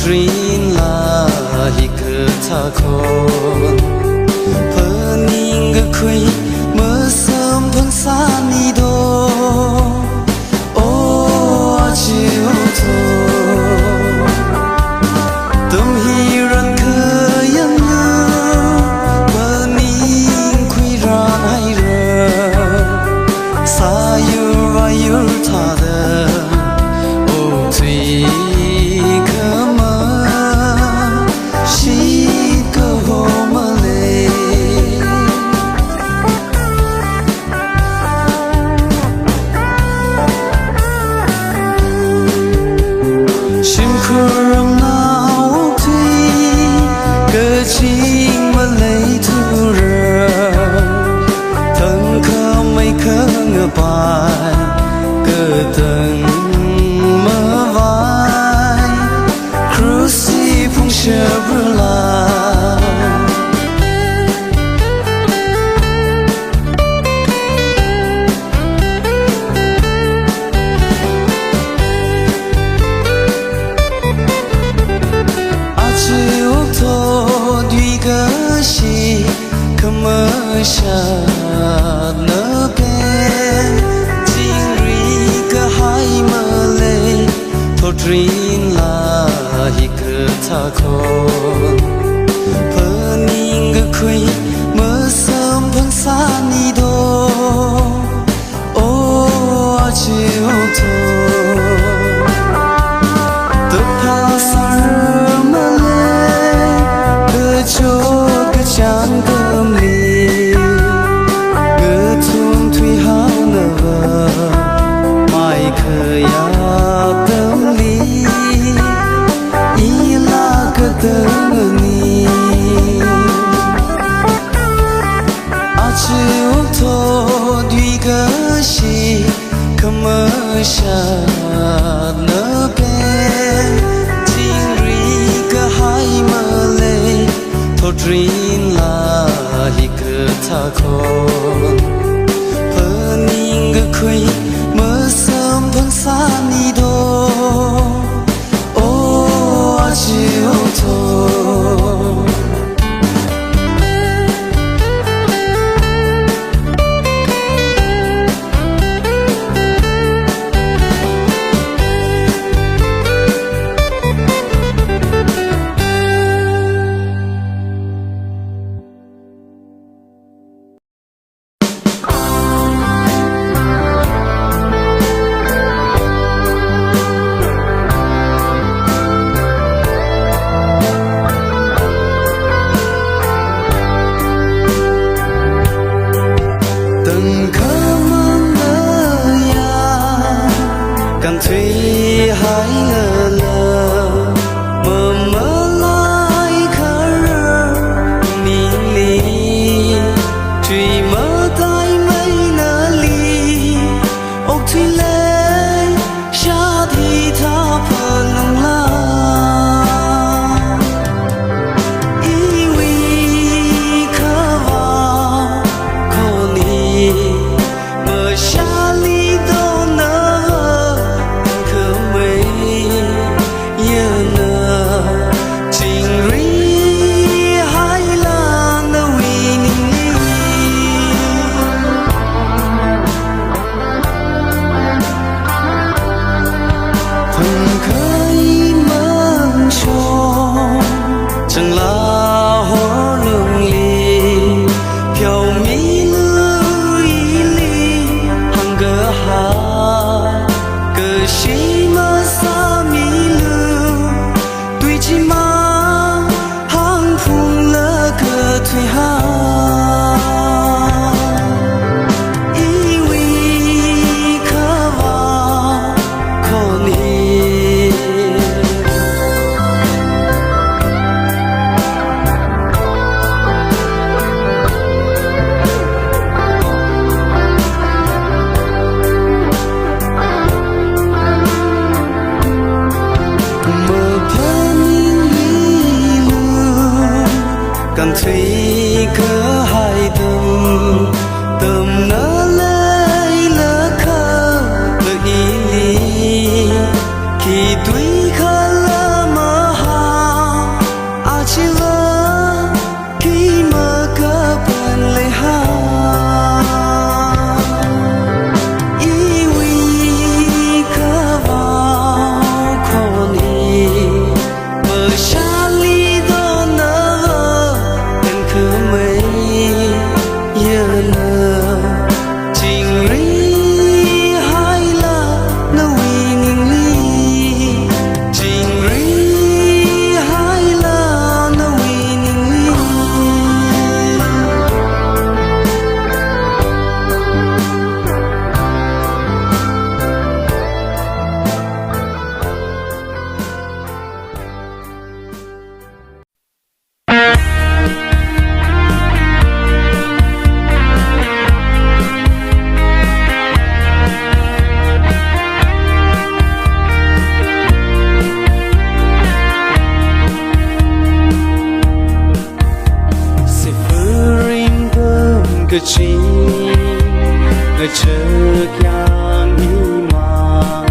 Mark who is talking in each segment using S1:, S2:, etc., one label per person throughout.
S1: Trin là hi cơ tha khôn phơ ninh ngơ khuy mơ sớm thuần xa ni đô ô chiều thô tâm hi răn khơ yên ngơ phơ ninh khuy ra hay rơ xa yu và yu tha đơ ô tùy bài cơ từng mơ vai cruci phung sơ bơ la a chiều thô duy cơ si cơ mơ sa nơ Trin là hi cơ tha khôn phơ ninh ngơ khuy mơ sớm thuần xa ni đô ô chiều thô tớ pha xa rơ mơ lê cơ chô cơ chán cơm lì ngơ thun thủy hao nơ vơ mai khơi chiều thô duy cơ si cơ mơ sa nơ bên thiên ri cơ hai mơ lê thô trin là hi cơ tha khôn phơ ninh ngơ khuy mơ sớm thuần xa ni đô ô chiều thô thủy hai ngờ lờ mơ mơ lại khờ rơ ninh ly truy mơ tay mây nơ ly ốc thủy lê xa thì tha phờ lòng la ý quy khờ vào khô ni mơ xa ly đô nơ yang ima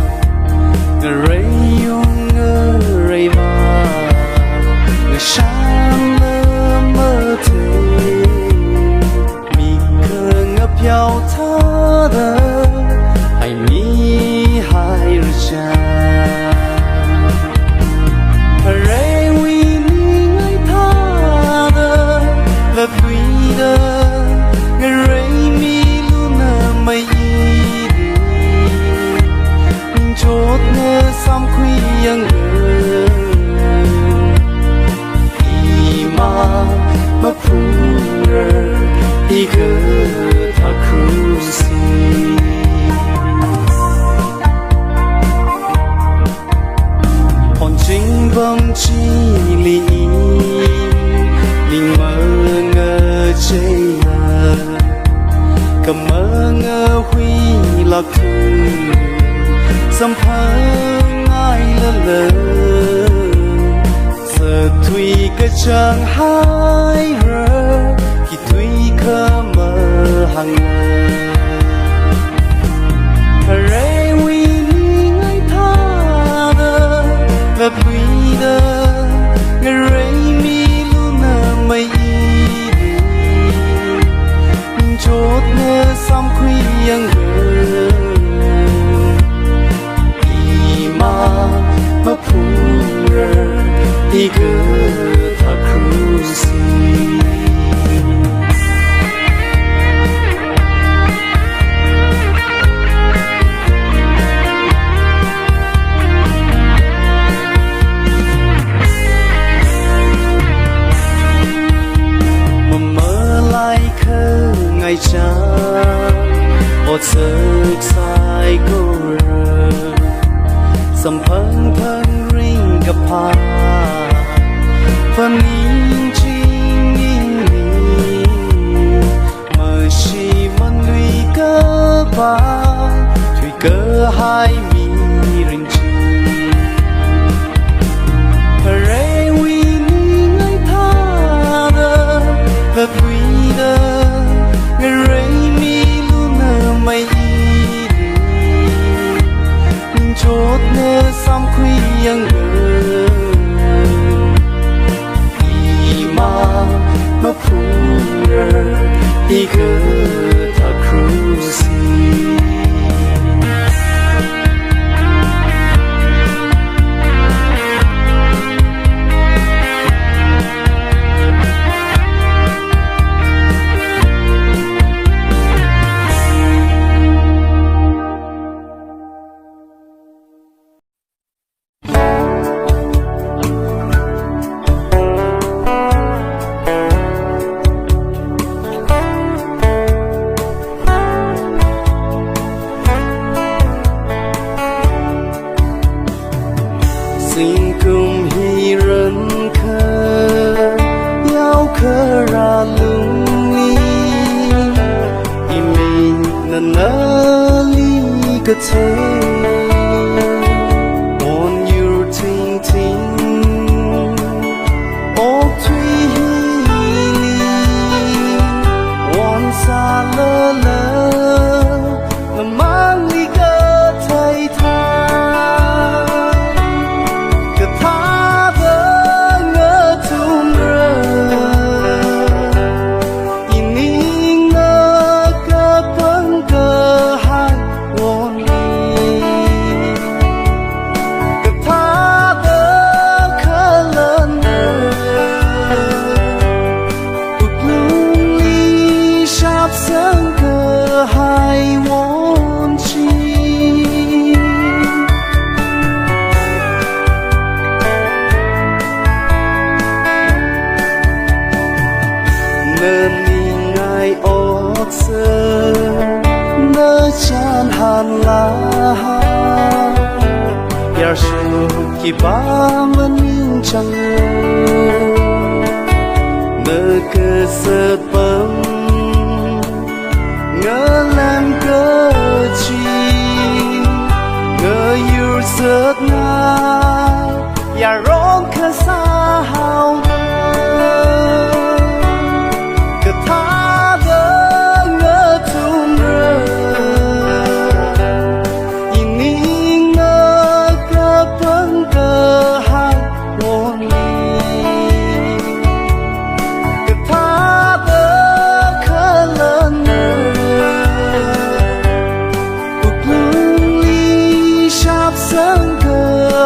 S1: Ngeri yung ngeri ma Ngasang lơ mơ thế Mi cơ ngập nhau thơ đơ Hay mi hai rửa cha Hãy vì mi ngay thơ đơ Lợp quý đơ Ngeri mi mây đi chốt ngơ sam khuy yang ima ma pura iga ta cruci hòn chính vong chi li linh mơ ngơ chơi cầm mơ ngơ huy lạc thư xâm phăng ai lơ lơ giờ tùy cái chẳng hai rơ khi tùy khơ mơ hàng ngờ rê huy ngay tha đơ là tùy đơ ngờ rê mi luôn nơ mây chốt ngơ sam khuy yang ima ma pura iga ta cruci ngày trăng một sức sai cô rơ sầm phăng phăng ring gặp hà phần in chinh in mờ chi mân lùi cơ ba thủy cơ hai mi rình chi rê huy ngay tha đơ lợp huy đơ Ngeri mi luna mây đi chốt ngơ sam khuy yang ima ma pura iga ta cruci Xin cùng hi rân khơ Yao khơ ra lung li Imi na na li cơ thế On your ting ting O thuy hi li On sa lơ lơ Mà mang li cơ thay thay Ki ba maning chang nơ cơ sơ bấm ngơ làm cơ chi ngơ yêu sớt nga ya rong cơ sa hao cơ tha đơ ngơ tum rơ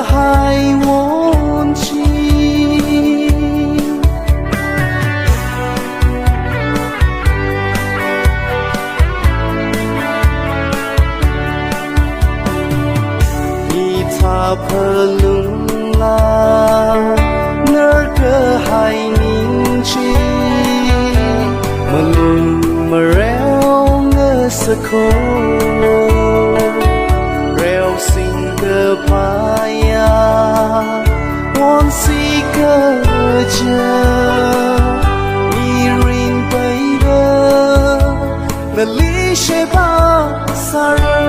S1: 还忘记。他怕冷啦，哪个还宁静？Melung mereo ngeseko reo sing ke paya won si kerja iring beida nali sheba sara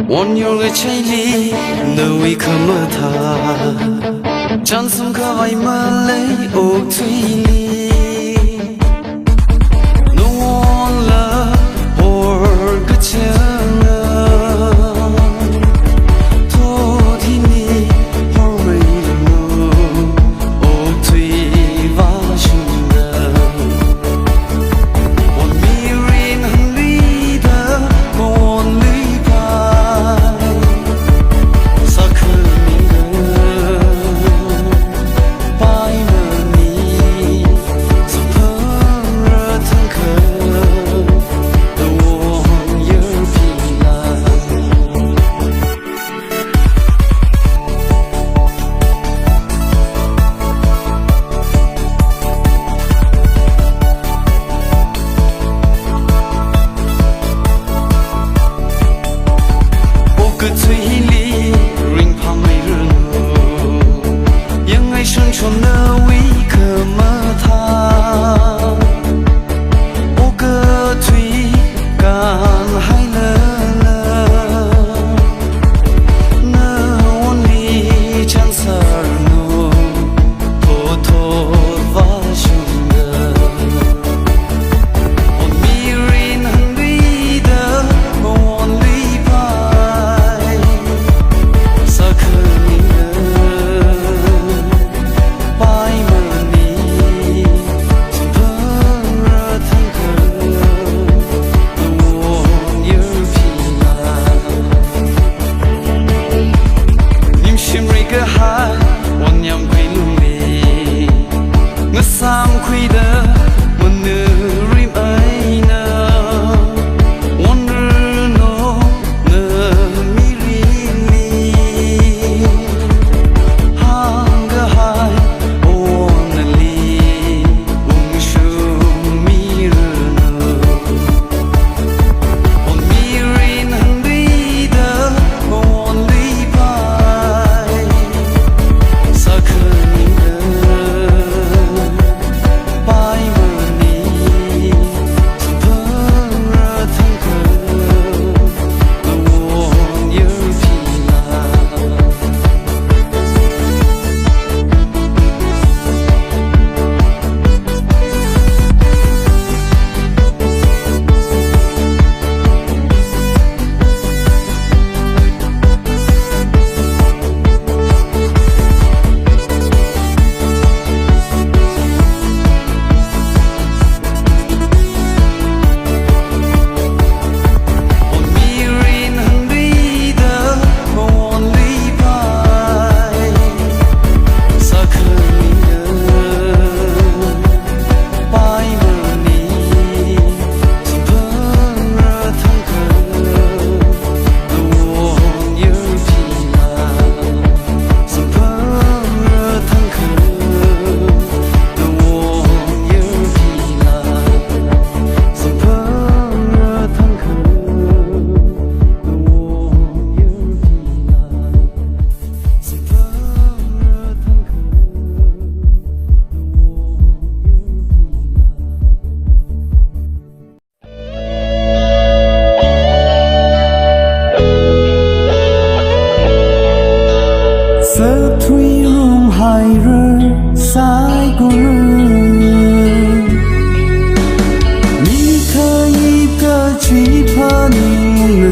S1: One your chayli nui kamata Jansum kawai malay ok tuili No one love or gachana Todini hormay no ok tui vashunda One mirin hanlida one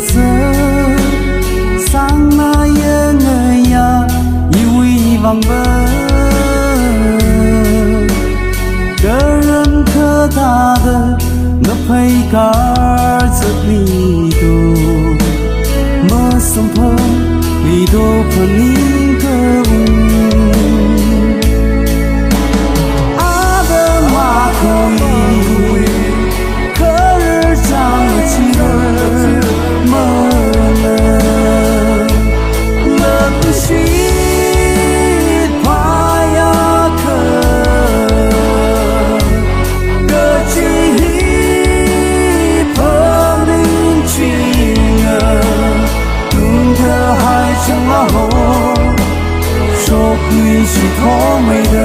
S1: 色，桑那人儿呀，一位忘了。个人可大的那配嘎子里头，么什么里头碰你个阿的马可以，可日长了起了么了，了不许。说必须透明的，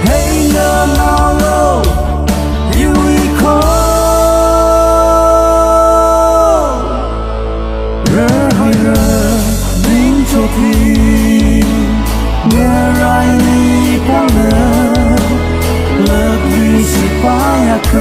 S1: 黑的马路有一口，热还热，冰就停，热爱你光了，了必须把呀克。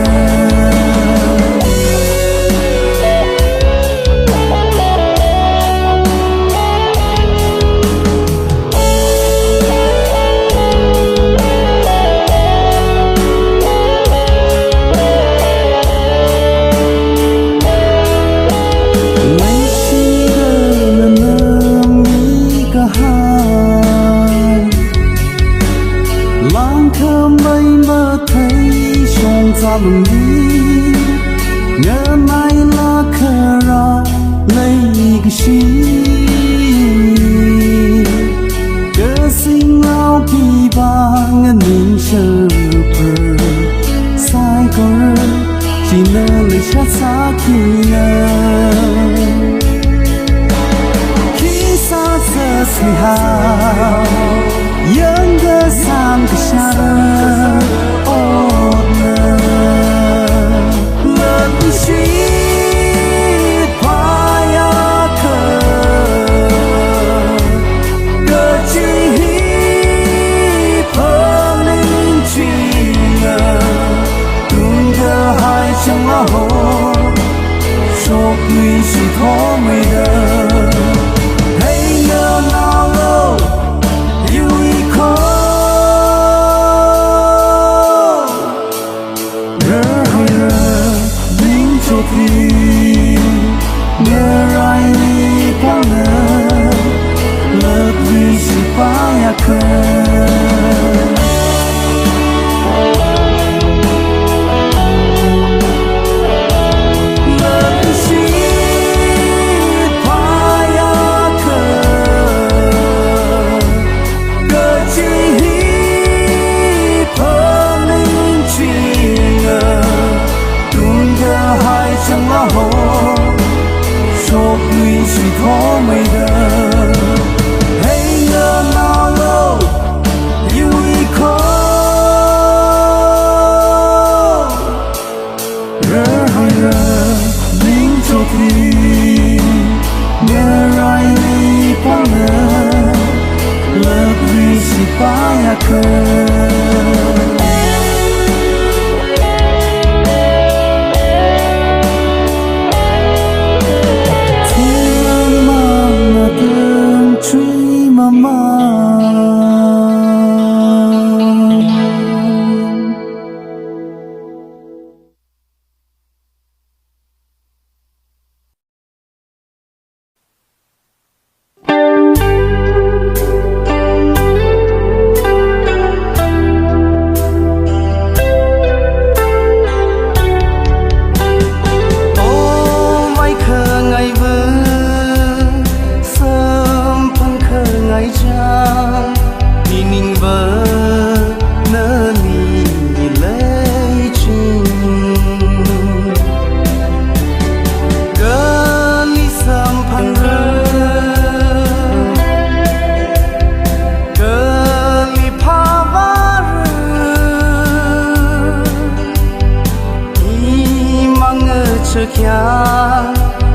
S1: 在梦里，我买了颗را那个心，个性老皮吧，我宁舍不赛个人，只能留下撒气呢。Kisah seslihat yang kesan kesyara lebih syit payah ke kecil pelincingan tunda hai chẳng là hồ số quy sự khó mây đời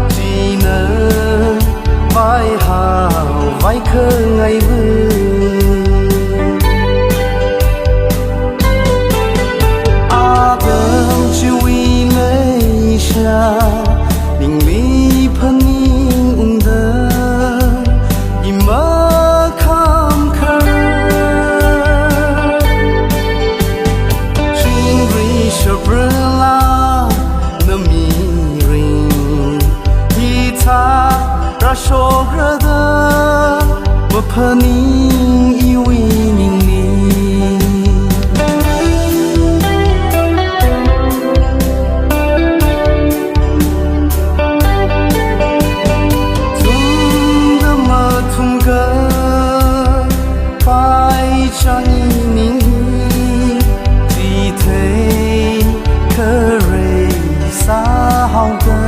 S1: chỉ nỡ vai hào vai khơ ngày vương a bơm chiêu y lấy xa bình lý ra so ra da ma phani iwi ning ni tum da ma tum ga pai chang ning ti the ke re sa hao ga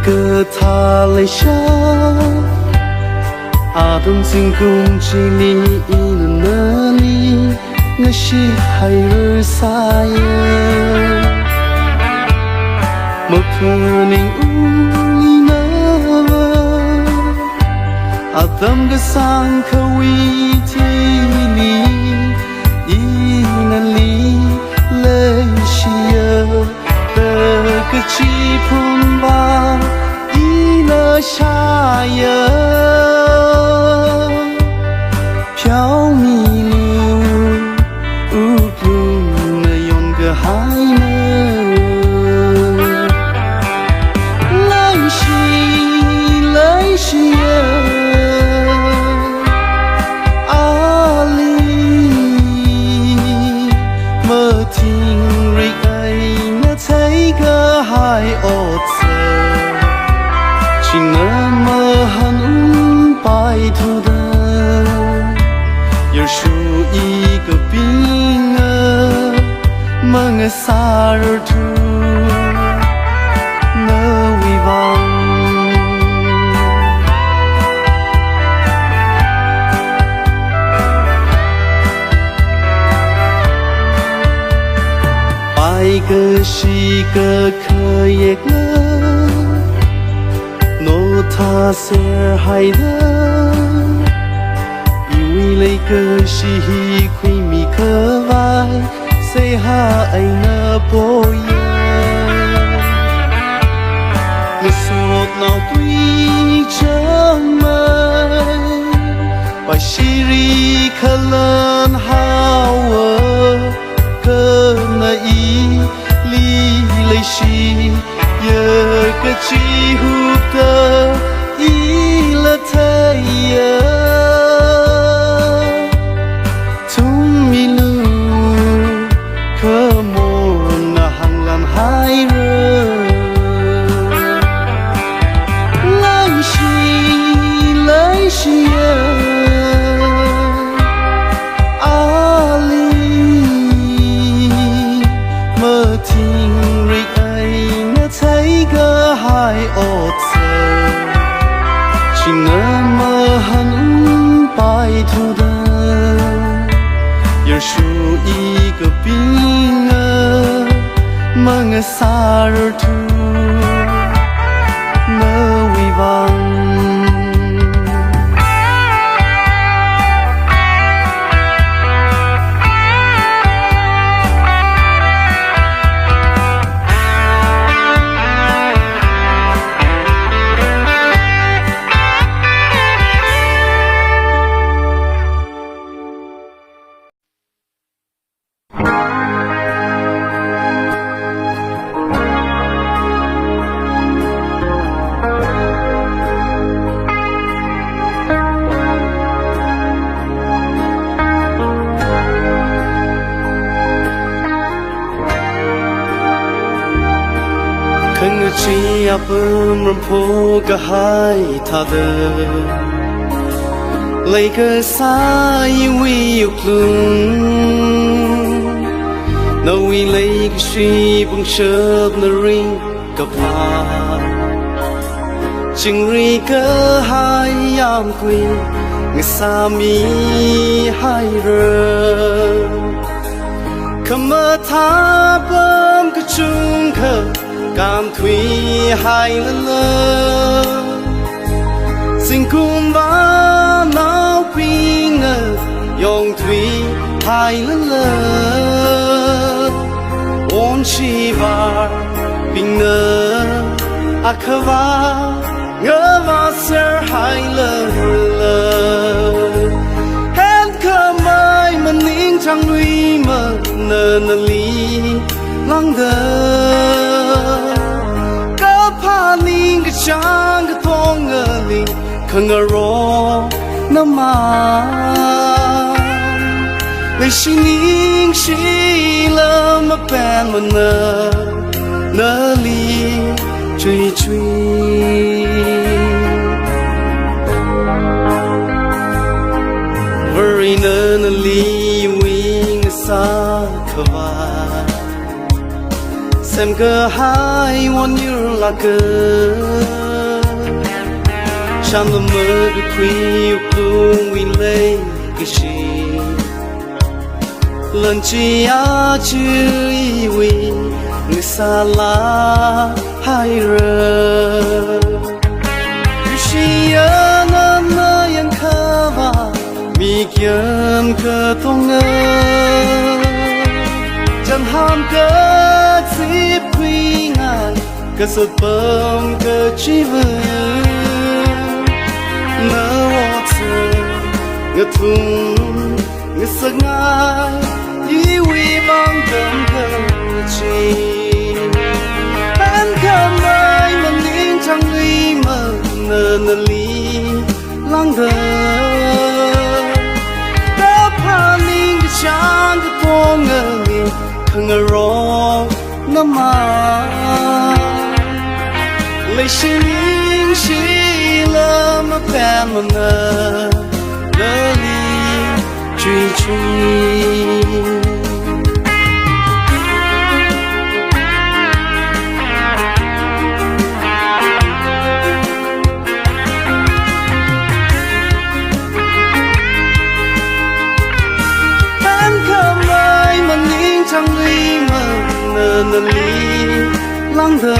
S1: 个他来下，阿东进攻击里那里，我是孩儿撒呀，莫怕你乌里那么，阿东个桑可为天里，伊那里来西呀。个吉普巴伊那沙呀，飘迷路乌布那用个海呢，来西呀，阿里莫听瑞爱那才个。海鸥子，请那么很白头的，有数一个兵儿，梦儿撒儿土，那为王。一个是个可也个，诺他是海的，因为那个是亏米可外，谁还爱那波呀？我说老对着门，把西里可能好啊。可那一里来西，有个几乎的一了太阳，从迷路可莫那航浪海人，来西呀。海鸥子，请那么很白头的，有数一个兵儿，梦儿撒儿土，那为王。只要不让破个海他的那个撒一位有路，那为那个水蹦车那人个怕，今日个海洋归我撒米海人，可么他蹦个中客。敢推海了了，心空把闹兵儿用推海了了，往起玩兵儿阿克瓦我瓦色海了了，很可买么宁长瑞么那里浪的。怕你个像个痛儿里，可我若那么，那是你是了么办么呢？那里追追，为那里为我撒可哇。xem cơ hai one như là cơ chăm lo mơ được khuya cùng win lê cái gì lần chi á chữ win người xa lá hai rơ chỉ ở nơi yang khá và mi kiếm cơ thông ngơ chẳng ham cơ dịp quy ngàn cơ sốt bơm cơ chi vơi nỡ hoa thơ ngỡ thùng ngỡ sắc ngài ý huy vang cơm cơ chi em khám ai mà nín chẳng ly mơ nơ nơ ly lang thơ đã phá nín cái chán cái tô ngơ nghề khăng ở rô nơ mà lấy xin nín xí lơ mà bèn mà nơ nơ ly truy truy chẳng ly mơ nơ nơ ly lang thơ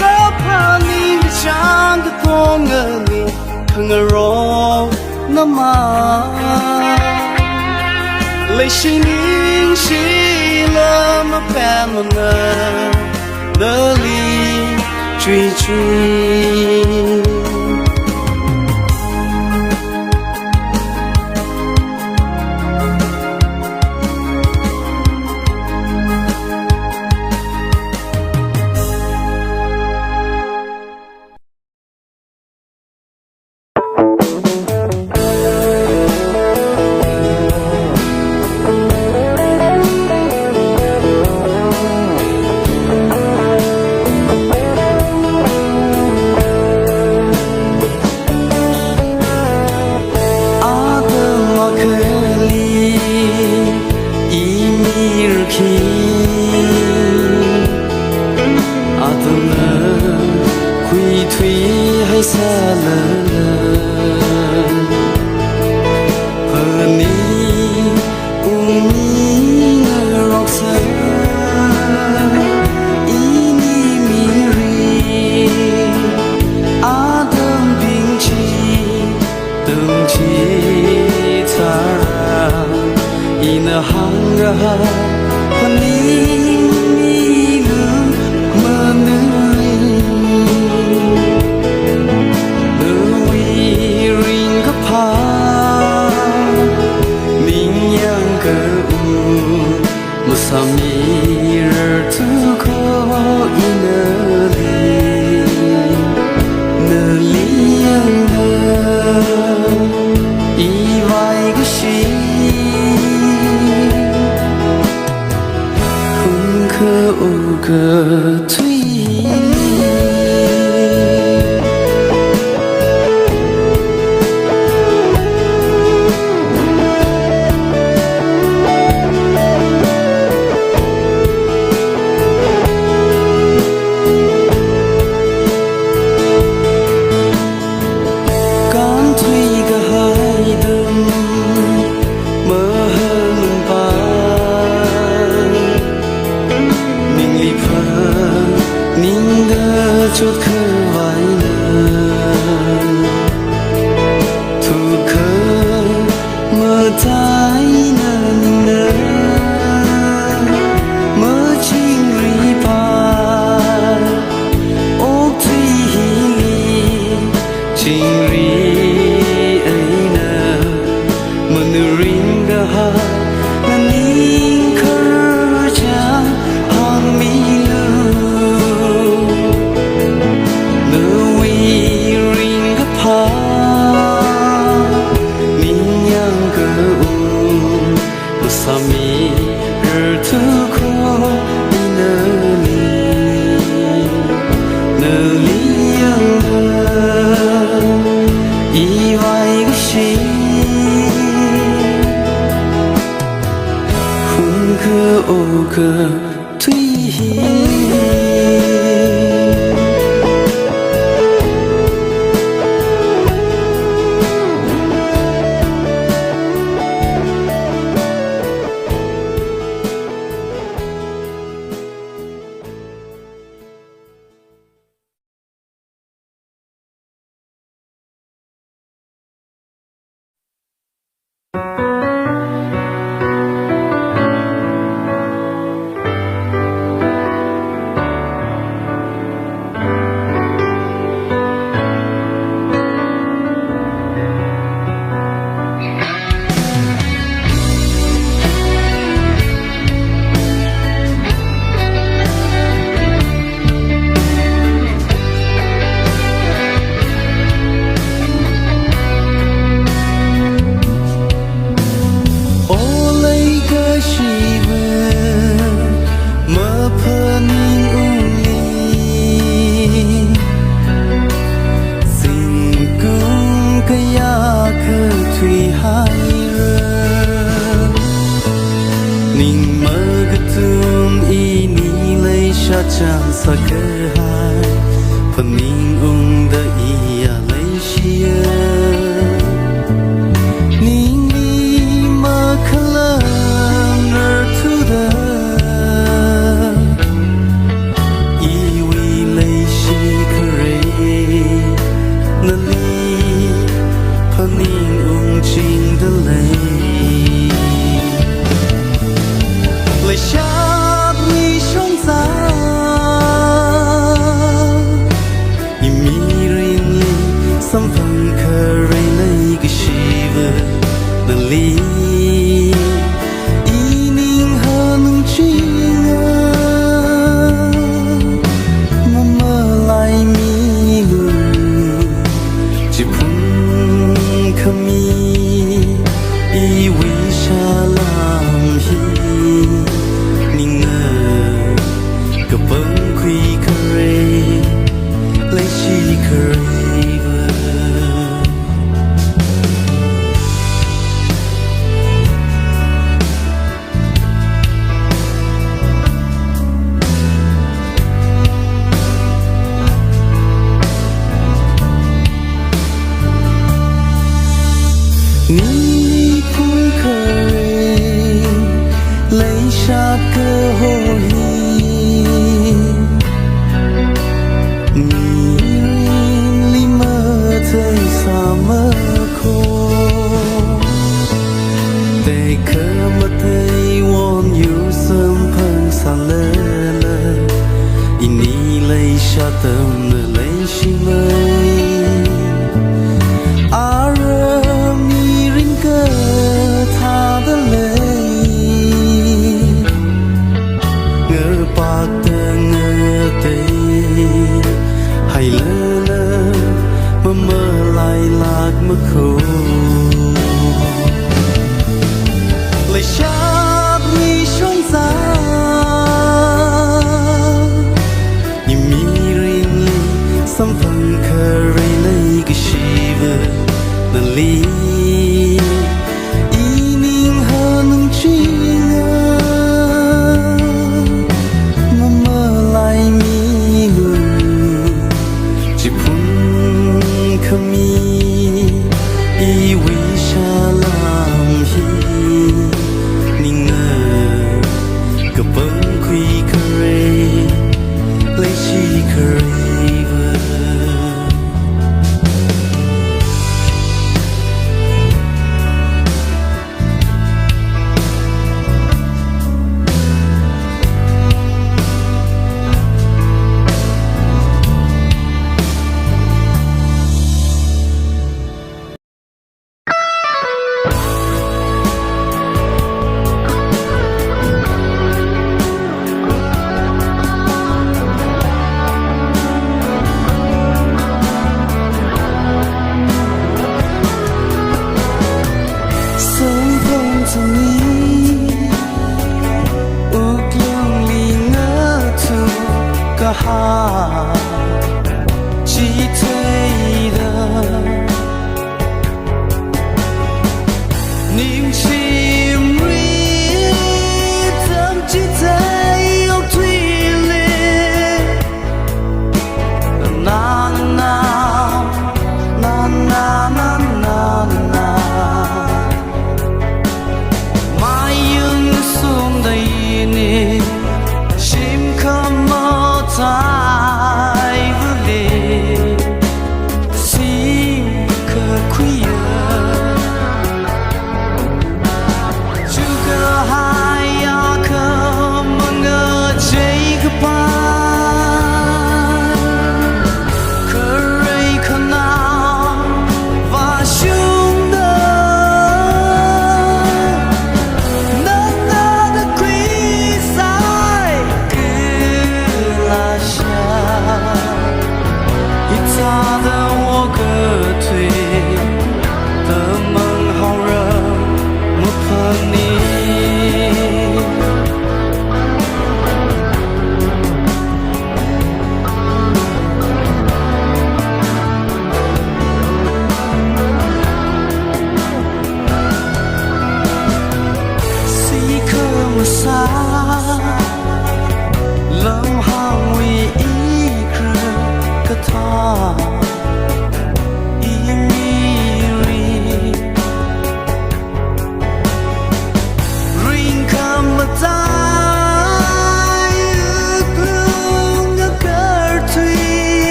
S1: đã phá nín cái chán cái tô ngơ nghề khăng ở rô nơ mà lấy xin nín xí lơ mà bèn mà nơ ly truy truy chàng sa cơ hai phần ninh ung đã ia lấy chia ninh đi mà khla nở thu đà i vi lấy chi kare nà li phần ninh ung chính đã lấy lấy cha mi sông giá some fun curry like a shiver the lee evening hanung chinga mama lai mi lu chỉ phun khami i vi sha lam hi ning ngờ cái bông khuy curry lấy chi curry ni phun khơi lấy sát cơ hồ hi ni li mơ thấy xa mơ khô để khờ mà thấy won yêu sớm phăng xa lơ lơ ini lấy sát tâm lấy chi mây hay lơ lơ mơ mơ lại lạc mơ khô lời cha mi sông giá nhìn mi rin li xăm phẳng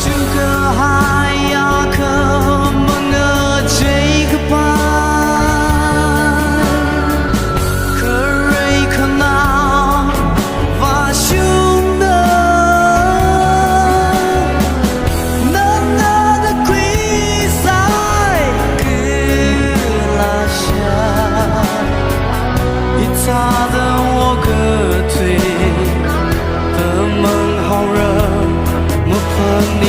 S1: 这个海呀，可梦的这个白，可瑞可那瓦修的，那那的归塞格拉夏，一擦的我个腿的梦好热，我怕你。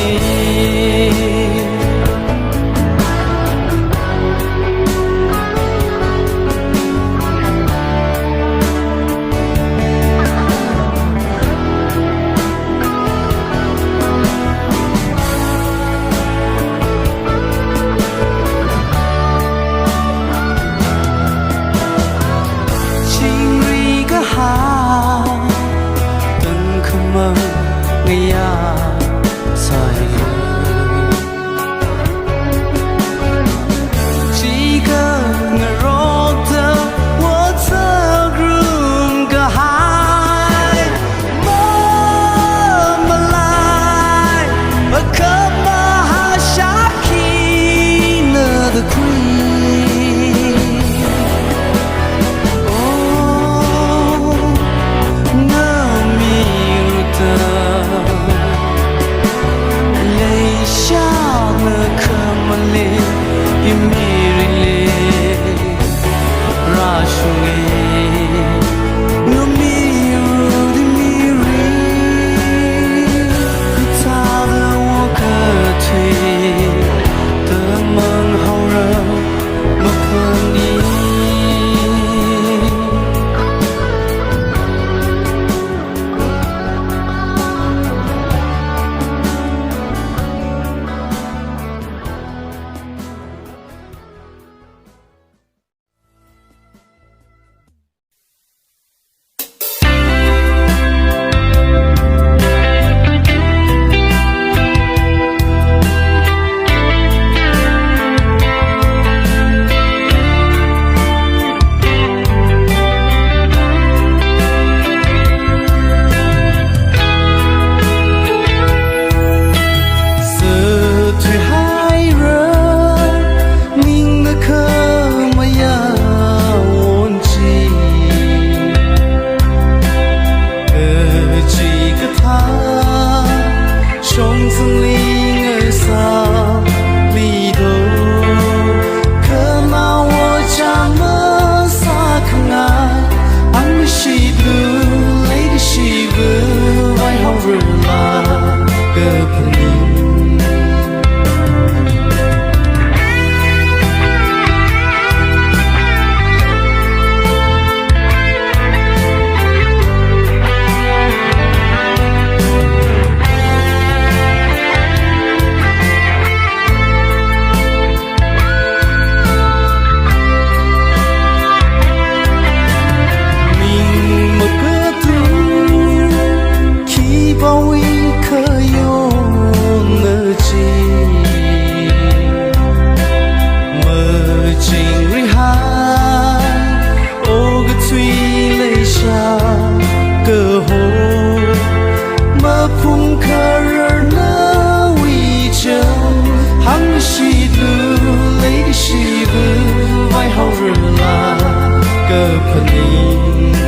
S2: 个盆里。